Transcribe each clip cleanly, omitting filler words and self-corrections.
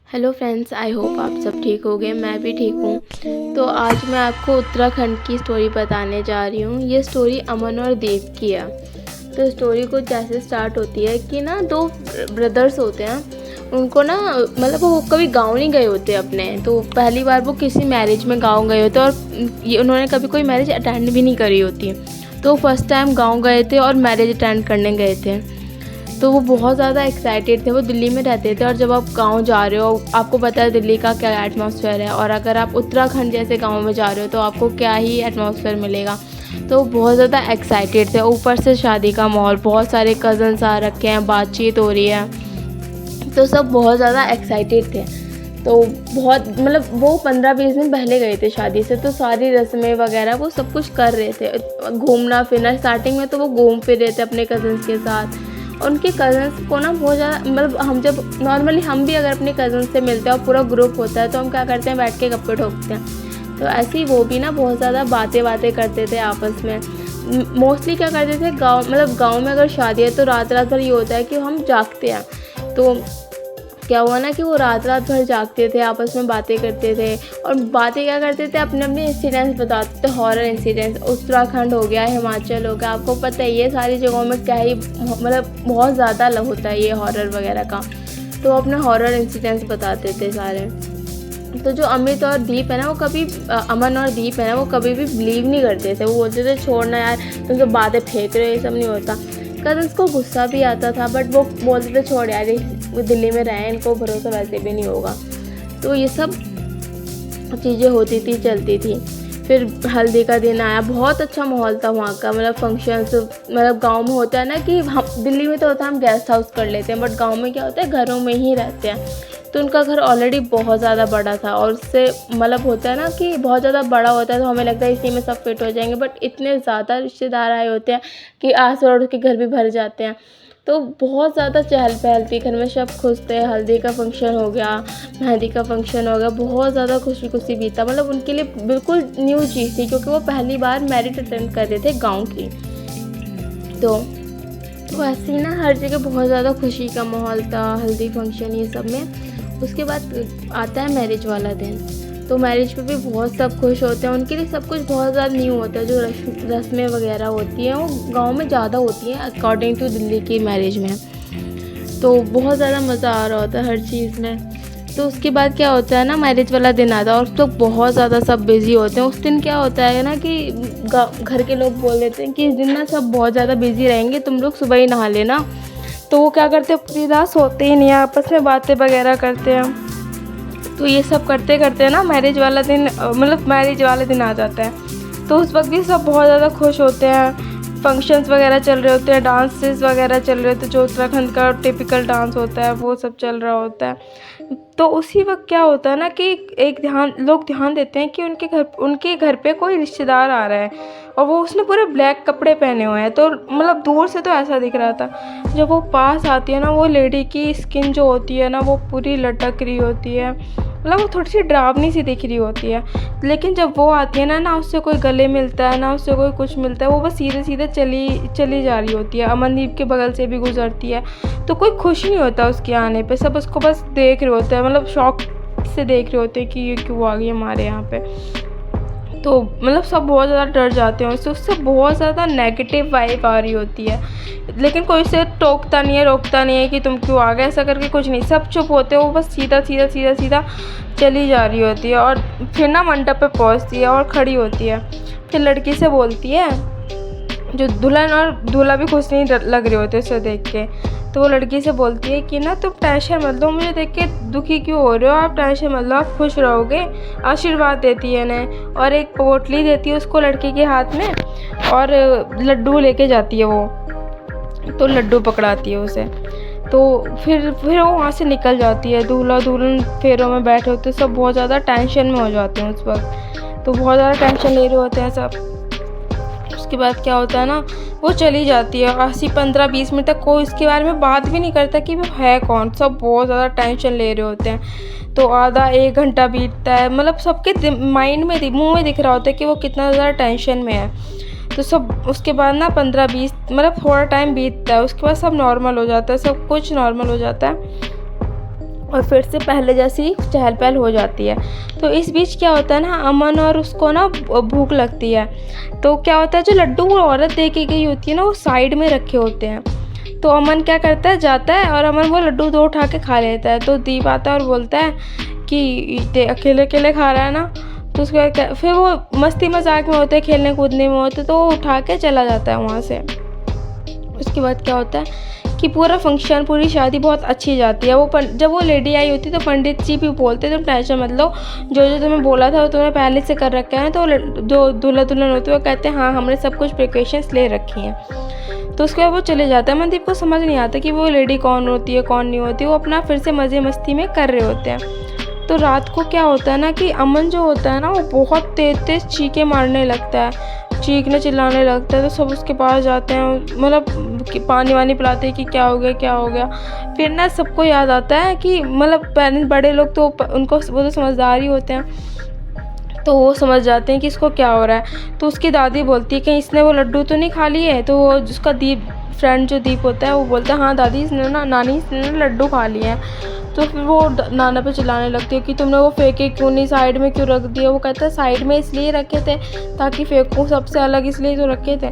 Hello friends, I hope आप सब ठीक होंगे। मैं भी ठीक हूँ। तो आज मैं आपको उत्तराखंड की स्टोरी बताने जा रही हूँ। ये स्टोरी अमन और देव की है। तो स्टोरी कुछ जैसे स्टार्ट होती है कि ना दो ब्रदर्स होते हैं। उनको ना मतलब वो कभी गांव नहीं गए होते अपने, तो पहली बार वो किसी मैरिज में गांव गए होते और ये उन्होंने कभी कोई मैरिज अटेंड भी नहीं करी होती। तो फर्स्ट टाइम गांव गए थे और मैरिज अटेंड करने गए थे। तो वो बहुत ज़्यादा एक्साइटेड थे। वो दिल्ली में रहते थे और जब आप गांव जा रहे हो, आपको पता है दिल्ली का क्या एटमॉस्फेयर है, और अगर आप उत्तराखंड जैसे गांव में जा रहे हो तो आपको क्या ही एटमॉस्फेयर मिलेगा। तो बहुत ज़्यादा एक्साइटेड थे। ऊपर से शादी का माहौल, बहुत सारे कज़न्स आ रखे हैं, बातचीत हो रही है, तो सब बहुत ज़्यादा एक्साइटेड थे। तो बहुत मतलब वो 15-20 दिन पहले गए थे शादी से, तो सारी रस्में वगैरह वो सब कुछ कर रहे थे, घूमना फिरना। स्टार्टिंग में तो वो घूम फिर रहे थे अपने कज़न्स के साथ। उनके कज़न्स को ना बहुत ज़्यादा मतलब हम जब नॉर्मली हम भी अगर अपने कज़न्स से मिलते हैं और पूरा ग्रुप होता है तो हम क्या करते हैं, बैठ के गप्पे ठोकते हैं। तो ऐसे ही वो भी ना बहुत ज़्यादा बातें करते थे आपस में। मोस्टली क्या करते थे, गाँव में अगर शादी है तो रात रात भर ये होता है कि हम जागते हैं। तो क्या हुआ ना कि वो रात रात भर जागते थे, आपस में बातें करते थे। और बातें क्या करते थे, अपने अपने इंसिडेंट्स बताते थे, हॉरर इंसिडेंट्स। उत्तराखंड हो गया, हिमाचल हो गया, आपको पता है ये सारी जगहों में क्या ही मतलब बहुत ज़्यादा होता है ये हॉरर वगैरह का। तो अपने हॉरर इंसिडेंट्स बताते थे सारे। तो जो अमित और दीप है ना, वो कभी अमन और दीप है ना, वो कभी भी बिलीव नहीं करते थे। वो बोलते थे छोड़ना यार, तुम तो बातें फेंक रहे हो, ये सब नहीं होता। कज़न्स को गुस्सा भी आता था, बट वो बोलते थे छोड़ यार, वो दिल्ली में रहे, इनको भरोसा वैसे भी नहीं होगा। तो ये सब चीज़ें होती थी, चलती थी। फिर हल्दी का दिन आया, बहुत अच्छा माहौल था वहाँ का। मतलब फंक्शंस, मतलब गांव में होता है ना कि हम दिल्ली में तो होता है हम गेस्ट हाउस कर लेते हैं, बट गांव में क्या होता है, घरों में ही रहते हैं। तो उनका घर ऑलरेडी बहुत ज़्यादा बड़ा था, और उससे मतलब होता है ना कि बहुत ज़्यादा बड़ा होता है तो हमें लगता है इसी में सब फिट हो जाएंगे, बट इतने ज़्यादा रिश्तेदार आए होते हैं कि आस पड़ोस के घर भी भर जाते हैं। तो बहुत ज़्यादा चहल पहल थी घर में, सब खुश थे। हल्दी का फंक्शन हो गया, मेहंदी का फंक्शन हो गया, बहुत ज़्यादा खुशी खुशी बीता। मतलब उनके लिए बिल्कुल न्यू चीज़ थी, क्योंकि वो पहली बार मैरिज अटेंड कर रहे थे गाँव की। तो ऐसे ही ना हर जगह बहुत ज़्यादा खुशी का माहौल था, हल्दी फंक्शन ये सब में। उसके बाद आता है मैरिज वाला दिन। तो मैरिज पे भी बहुत सब खुश होते हैं, उनके लिए सब कुछ बहुत ज़्यादा न्यू होता है। जो रस्में वगैरह होती हैं वो गांव में ज़्यादा होती हैं अकॉर्डिंग टू दिल्ली की मैरिज में। तो बहुत ज़्यादा मज़ा आ रहा होता है हर चीज़ में। तो उसके बाद क्या होता है ना, मैरिज वाला दिन आता है और उस लोग बहुत ज़्यादा सब बिज़ी होते हैं। उस दिन क्या होता है ना कि घर के लोग बोल देते हैं कि इस दिन ना सब बहुत ज़्यादा बिज़ी रहेंगे, तुम लोग सुबह ही नहा लेना। तो वो क्या करते हैं, पूरी रात सोते ही नहीं, आपस में बातें वगैरह करते हैं। तो ये सब करते करते ना मैरिज वाला दिन मतलब मैरिज वाले दिन आ जाता है। तो उस वक्त भी सब बहुत ज़्यादा खुश होते हैं। फंक्शंस वगैरह चल रहे होते हैं, डांसेस वगैरह चल रहे होते हैं, जो उत्तराखंड का टिपिकल डांस होता है वो सब चल रहा होता है। तो उसी वक्त क्या होता है ना कि लोग ध्यान देते हैं कि उनके घर पे कोई रिश्तेदार आ रहा है, और वो उसने पूरे ब्लैक कपड़े पहने हुए हैं। तो मतलब दूर से तो ऐसा दिख रहा था, जब वो पास आती है ना, वो लेडी की स्किन जो होती है ना वो पूरी लटक रही होती है, मतलब वो थोड़ी सी डरावनी सी दिख रही होती है। लेकिन जब वो आती है ना, ना उससे कोई गले मिलता है, ना उससे कोई कुछ मिलता है, वो बस सीधे सीधे चली जा रही होती है। अमनदीप के बगल से भी गुजरती है, तो कोई खुश नहीं होता उसके आने पे। सब उसको बस देख रहे होते हैं, मतलब शौक से देख रहे होते हैं कि ये क्यों आ गई हमारे यहाँ पे। तो मतलब सब बहुत ज़्यादा डर जाते हैं उससे बहुत ज़्यादा नेगेटिव वाइब आ रही होती है। लेकिन कोई उसे टोकता नहीं है, रोकता नहीं है कि तुम क्यों आ गए, ऐसा करके कुछ नहीं। सब चुप होते हैं, वो बस सीधा सीधा सीधा सीधा चली जा रही होती है। और फिर ना मंडप पे पहुँचती है और खड़ी होती है। फिर लड़की से बोलती है, जो दुल्हन और दूल्हा भी खुश नहीं लग रहे होते उसे देख के। तो वो लड़की से बोलती है कि ना तुम टेंशन मत लो, मुझे देख के दुखी क्यों हो रहे हो, आप टेंशन मत लो, आप खुश रहोगे। आशीर्वाद देती है इन्हें, और एक पोटली देती है उसको लड़की के हाथ में, और लड्डू लेके जाती है वो। तो लड्डू पकड़ाती है उसे। तो फिर वो वहाँ से निकल जाती है। दूल्हा दुल्हन फेरों में बैठे होते, सब बहुत ज़्यादा टेंशन में हो जाते हैं उस वक्त। तो बहुत ज़्यादा टेंशन ले रहे होते हैं सब। उसके बाद क्या होता है ना, वो चली जाती है। 15-20 मिनट तक कोई इसके बारे में बात भी नहीं करता कि वो है कौन। सब बहुत ज़्यादा टेंशन ले रहे होते हैं। तो आधा 1 घंटा बीतता है, मतलब सबके माइंड में मुंह में दिख रहा होता है कि वो कितना ज़्यादा टेंशन में है। तो सब उसके बाद ना 15-20 मतलब थोड़ा टाइम बीतता है, उसके बाद सब नॉर्मल हो जाता है, सब कुछ नॉर्मल हो जाता है। और फिर से पहले जैसी चहल पहल हो जाती है। तो इस बीच क्या होता है ना, अमन और उसको ना भूख लगती है। तो क्या होता है, जो लड्डू वो औरत दे के गई होती है ना, वो साइड में रखे होते हैं। तो अमन क्या करता है, जाता है और अमन वो लड्डू 2 उठा के खा लेता है। तो दीप आता है और बोलता है कि अकेले अकेले खा रहा है ना। तो उसके बाद फिर वो मस्ती मजाक में होते हैं, खेलने कूदने में होते, तो वो उठा के चला जाता है वहाँ से। उसके बाद क्या होता है कि पूरा फंक्शन, पूरी शादी बहुत अच्छी जाती है। वो जब वो लेडी आई होती है तो पंडित जी भी बोलते तुम टेंशन मत लो, जो जो तुम्हें बोला था वो तुमने पहले से कर रखा है। तो जो दूल्हा दुल्हन होते हैं वो कहते हैं हाँ हमने सब कुछ प्रिकॉशंस ले रखी हैं। तो उसके बाद वो चले जाता है। मनदीप को समझ नहीं आता कि वो लेडी कौन होती है कौन नहीं होती, वो अपना फिर से मज़े मस्ती में कर रहे होते हैं। तो रात को क्या होता है ना कि अमन जो होता है ना वो बहुत तेज तेज चीखें मारने लगता है, चीखने चिल्लाने लगता है। तो सब उसके पास जाते हैं, मतलब पानी वानी पिलाते हैं कि क्या हो गया क्या हो गया। फिर ना सबको याद आता है कि मतलब पेरेंट्स बड़े लोग तो उनको वो तो समझदार ही होते हैं, तो वो समझ जाते हैं कि इसको क्या हो रहा है। तो उसकी दादी बोलती है कि इसने वो लड्डू तो नहीं खा लिए। तो वो जिसका दीप फ्रेंड जो दीप होता है वो बोलता है हाँ दादी इसने ना, नानी इसने लड्डू खा लिए हैं। तो फिर वो नाना पे चिल्लाने लगती है कि तुमने वो फेंके क्यों नहीं, साइड में क्यों रख दिया। वो कहता है साइड में इसलिए रखे थे ताकि फेंकूँ, सबसे अलग इसलिए तो रखे थे।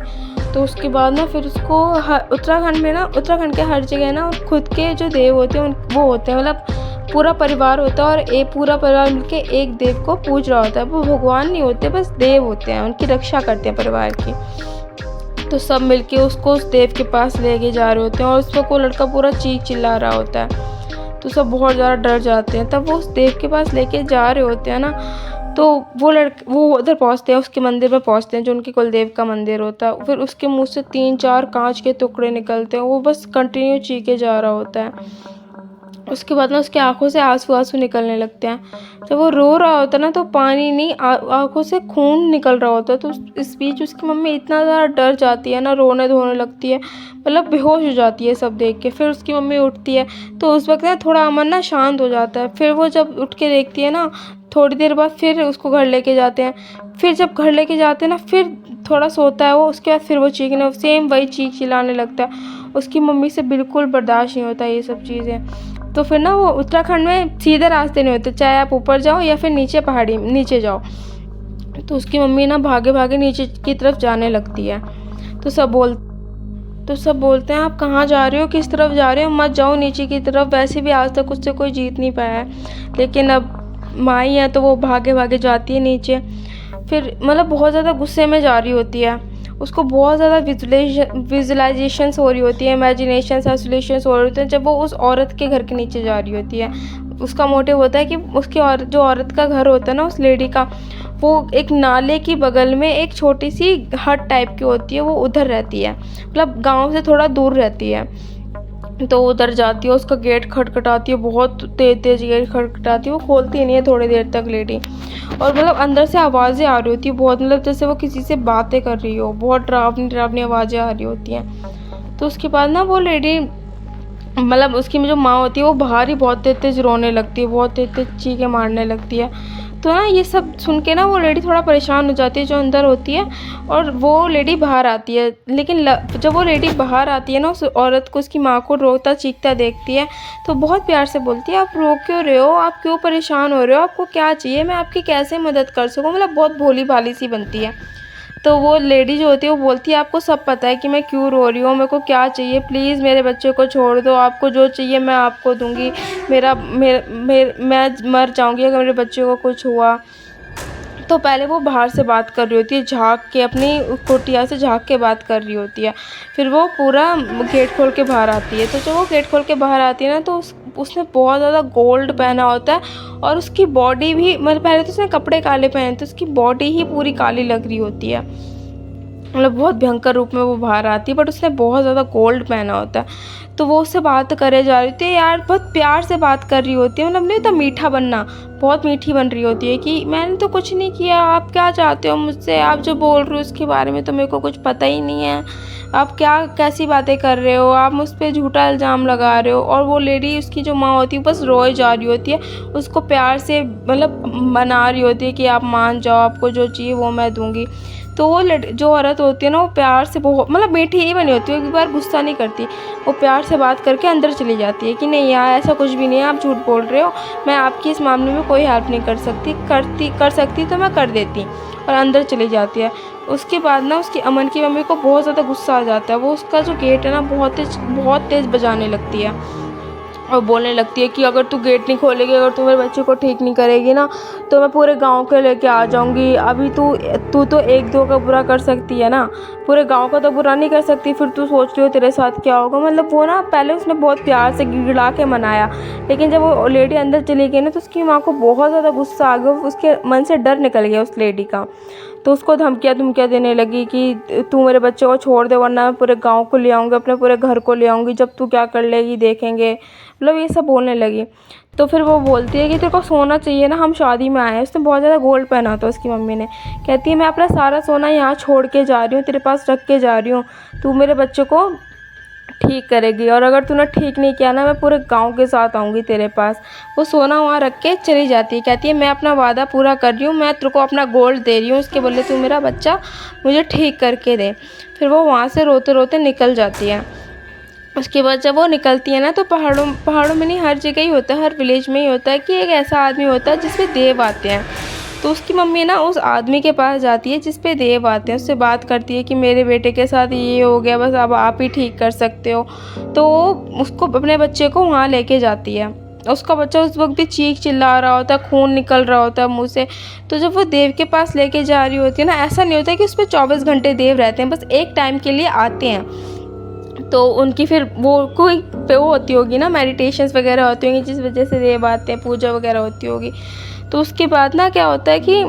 तो उसके बाद ना फिर उसको उत्तराखंड में ना, उत्तराखंड के हर जगह ना खुद के जो देव होते हैं वो होते हैं, मतलब पूरा परिवार होता है और एक पूरा परिवार मिलके एक देव को पूज रहा होता है। वो भगवान नहीं होते, बस देव होते हैं, उनकी रक्षा करते हैं परिवार की। तो सब मिलके उसको उस देव के पास लेके जा रहे होते हैं और उस पर वो लड़का पूरा चीख चिल्ला रहा होता है। तो सब बहुत ज़्यादा डर जाते हैं। तब वो उस देव के पास लेके जा रहे होते हैं ना, तो वो उधर पहुंचते हैं, उसके मंदिर में पहुंचते हैं जो उनके कुलदेव का मंदिर होता है। फिर उसके मुंह से 3-4 कांच के टुकड़े निकलते हैं, वो बस कंटिन्यू चीखे जा रहा होता है। उसके बाद ना उसकी आंखों से आंसू निकलने लगते हैं। जब वो रो रहा होता है ना तो पानी नहीं, आंखों से खून निकल रहा होता है। तो इस बीच उसकी मम्मी इतना ज़्यादा डर जाती है ना, रोने धोने लगती है, मतलब बेहोश हो जाती है सब देख के। फिर उसकी मम्मी उठती है तो उस वक्त ना थोड़ा अमन ना शांत हो जाता है। फिर वो जब उठ के देखती है ना, थोड़ी देर बाद फिर उसको घर लेके जाते हैं। फिर जब घर लेके जाते हैं ना, फिर थोड़ा सोता है वो। उसके बाद फिर वो चीखने, सेम वही चीख चिल्लाने लगता है। उसकी मम्मी से बिल्कुल बर्दाश्त नहीं होता ये सब चीज़ें। तो फिर ना वो उत्तराखंड में सीधे रास्ते नहीं होते, चाहे आप ऊपर जाओ या फिर नीचे पहाड़ी नीचे जाओ। तो उसकी मम्मी ना भागे भागे नीचे की तरफ जाने लगती है। तो सब बोलते हैं आप कहाँ जा रहे हो, किस तरफ जा रहे हो, मत जाओ नीचे की तरफ, वैसे भी आज तक उससे कोई जीत नहीं पाया है। लेकिन अब माई है तो वो भागे भागे जाती है नीचे। फिर मतलब बहुत ज़्यादा गुस्से में जा रही होती है, उसको बहुत ज़्यादा विजुलाइजेशंस हो रही होती है, इमेजिनेशन एसोसिएशंस हो रहे होते हैं जब वो उस औरत के घर के नीचे जा रही होती है। उसका मोटिव होता है कि उसकी जो औरत का घर होता है ना, उस लेडी का, वो एक नाले की बगल में एक छोटी सी हट टाइप की होती है, वो उधर रहती है, मतलब गांव से थोड़ा दूर रहती है। तो उधर जाती है, उसका गेट खटखटाती है, बहुत तेज तेज गेट खटखटाती है। वो खोलती नहीं है थोड़ी देर तक लेडी, और मतलब अंदर से आवाज़ें आ रही होती है बहुत, मतलब जैसे वो किसी से बातें कर रही हो, बहुत डरावनी डरावनी आवाज़ें आ रही होती हैं। तो उसके बाद ना वो लेडी, मतलब उसकी जो माँ होती है वो बाहर ही बहुत तेज तेज रोने लगती है, बहुत तेज तेज चीखें मारने लगती है। तो ना ये सब सुन के ना वो लेडी थोड़ा परेशान हो जाती है जो अंदर होती है, और वो लेडी बाहर आती है। लेकिन जब वो लेडी बाहर आती है ना, उस औरत को, उसकी माँ को रोता चीखता देखती है तो बहुत प्यार से बोलती है आप रो क्यों रहे हो, आप क्यों परेशान हो रहे हो, आपको क्या चाहिए, मैं आपकी कैसे मदद कर सकूँ, मतलब बहुत भोली भाली सी बनती है। तो वो लेडी जो होती है वो बोलती है आपको सब पता है कि मैं क्यों रो रही हूँ, मेरे को क्या चाहिए, प्लीज़ मेरे बच्चे को छोड़ दो, आपको जो चाहिए मैं आपको दूंगी, मैं मर जाऊंगी अगर मेरे बच्चे को कुछ हुआ। तो पहले वो बाहर से बात कर रही होती है, झाँक के, अपनी कुटिया से झाँक के बात कर रही होती है। फिर वो पूरा गेट खोल के बाहर आती है। तो जब वो गेट खोल के बाहर आती है ना, तो उसने बहुत ज़्यादा गोल्ड पहना होता है, और उसकी बॉडी भी, मतलब पहले तो उसने कपड़े काले पहने थे, उसकी बॉडी ही पूरी काली लग रही होती है, मतलब बहुत भयंकर रूप में वो बाहर आती है, बट उसने बहुत ज़्यादा गोल्ड पहना होता है। तो वो उससे बात करे जा रही होती है, यार बहुत प्यार से बात कर रही होती है, मतलब नहीं तो मीठा बनना, बहुत मीठी बन रही होती है कि मैंने तो कुछ नहीं किया, आप क्या चाहते हो मुझसे, आप जो बोल रहे हो उसके बारे में तो मेरे को कुछ पता ही नहीं है, आप क्या कैसी बातें कर रहे हो, आप मुझ पर झूठा इल्ज़ाम लगा रहे हो। और वो लेडी, उसकी जो माँ होती है, बस रोए जा रही होती है, उसको प्यार से मतलब मना रही होती है कि आप मान जाओ, आपको जो चाहिए वो मैं दूँगी। तो वो जो औरत होती है ना, वो प्यार से बहुत मतलब मीठी ही बनी होती है, एक बार गुस्सा नहीं करती, वो प्यार से बात करके अंदर चली जाती है कि नहीं यार ऐसा कुछ भी नहीं है, आप झूठ बोल रहे हो, मैं आपकी इस मामले में कोई हेल्प नहीं कर सकती तो मैं कर देती, और अंदर चली जाती है। उसके बाद ना उसकी अमन की मम्मी को बहुत ज़्यादा गुस्सा आ जाता है, वो उसका जो गेट है ना बहुत तेज़ बजाने लगती है और बोलने लगती है कि अगर तू गेट नहीं खोलेगी, अगर तू मेरे बच्चे को ठीक नहीं करेगी ना, तो मैं पूरे गांव के लेके आ जाऊंगी। अभी तू तो एक दो का बुरा कर सकती है ना, पूरे गांव का तो बुरा नहीं कर सकती, फिर तू सोच रही हो तेरे साथ क्या होगा। मतलब वो ना पहले उसने बहुत प्यार से गिड़गिड़ा के मनाया, लेकिन जब वो लेडी अंदर चली गई ना, तो उसकी माँ को बहुत ज़्यादा गुस्सा आ गया, उसके मन से डर निकल गया उस लेडी का। तो उसको धमकियाँ देने लगी कि तू मेरे बच्चे को छोड़ दे, वरना मैं पूरे गांव को ले आऊँगी, अपने पूरे घर को ले आऊँगी, जब तू क्या कर लेगी देखेंगे, मतलब ये सब बोलने लगी। तो फिर वो बोलती है कि तेरे को सोना चाहिए ना, हम शादी में आए हैं। उसने बहुत ज़्यादा गोल्ड पहना था उसकी मम्मी ने। कहती है मैं अपना सारा सोना यहाँ छोड़ के जा रही हूँ, तेरे पास रख के जा रही हूँ, तू मेरे बच्चे को ठीक करेगी, और अगर तूने ठीक नहीं किया ना, मैं पूरे गांव के साथ आऊँगी तेरे पास। वो सोना वहाँ रख के चली जाती है, कहती है मैं अपना वादा पूरा कर रही हूँ, मैं तेरे को अपना गोल्ड दे रही हूँ, उसके बदले तू मेरा बच्चा मुझे ठीक करके दे। फिर वो वहाँ से रोते रोते निकल जाती है। उसके बाद जब वो निकलती है ना, तो पहाड़ों में नहीं, हर जगह ही होता है, हर विलेज में ही होता है कि एक ऐसा आदमी होता है जिस पे देव आते हैं। तो उसकी मम्मी ना उस आदमी के पास जाती है जिस पे देव आते हैं, उससे बात करती है कि मेरे बेटे के साथ ये हो गया, बस अब आप ही ठीक कर सकते हो। तो वो उसको अपने बच्चे को वहाँ लेके जाती है। उसका बच्चा उस वक्त भी चीख चिल्ला रहा होता है, खून निकल रहा होता है मुँह से। तो जब वो देव के पास लेके जा रही होती है ना, ऐसा नहीं होता कि उस पर 24 घंटे देव रहते हैं, बस एक टाइम के लिए आते हैं। तो उनकी फिर वो कोई वो होती होगी ना, मेडिटेशंस वगैरह होती होंगी, जिस वजह से देव आते हैं, पूजा वगैरह होती होगी। तो उसके बाद ना क्या होता है कि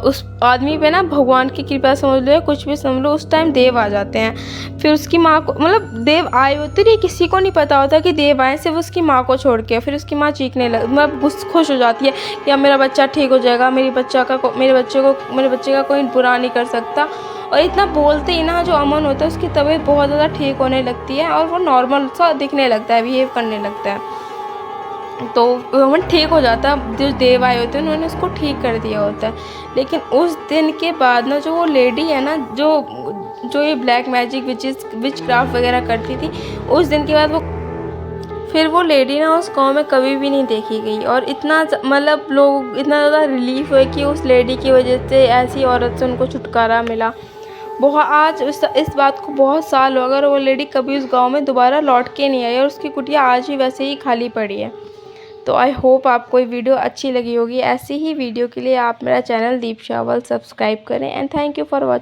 उस आदमी पे ना भगवान की कृपा समझ लो या कुछ भी समझ लो, उस टाइम देव आ जाते हैं। फिर उसकी माँ को, मतलब देव आए होते नहीं, किसी को नहीं पता होता कि देव आए, सिर्फ उसकी माँ को छोड़ के। फिर उसकी माँ चीखने मतलब खुश हो जाती है कि अब मेरा बच्चा ठीक हो जाएगा, मेरे बच्चे का कोई बुरा नहीं कर सकता। और इतना बोलते ही ना जो अमन होता है, उसकी तबीयत बहुत ज़्यादा ठीक होने लगती है और वो नॉर्मल सा दिखने लगता है, बिहेव करने लगता है। तो अमन ठीक हो जाता है, जो देव आए होते हैं उन्होंने उसको ठीक कर दिया होता है। लेकिन उस दिन के बाद ना, जो वो लेडी है ना, जो ये ब्लैक मैजिक विच क्राफ्ट वगैरह करती थी, उस दिन के बाद वो लेडी ना उस गांव में कभी भी नहीं देखी गई। और इतना मतलब लोग इतना ज़्यादा रिलीफ हुए कि उस लेडी की वजह से, ऐसी औरत से उनको छुटकारा मिला। बहुत आज इस बात को बहुत साल हो, अगर वो लेडी कभी उस गांव में दोबारा लौट के नहीं आई, और उसकी कुटिया आज भी वैसे ही खाली पड़ी है। तो आई होप आपको ये वीडियो अच्छी लगी होगी। ऐसी ही वीडियो के लिए आप मेरा चैनल दीप शावल सब्सक्राइब करें, and thank you for watching.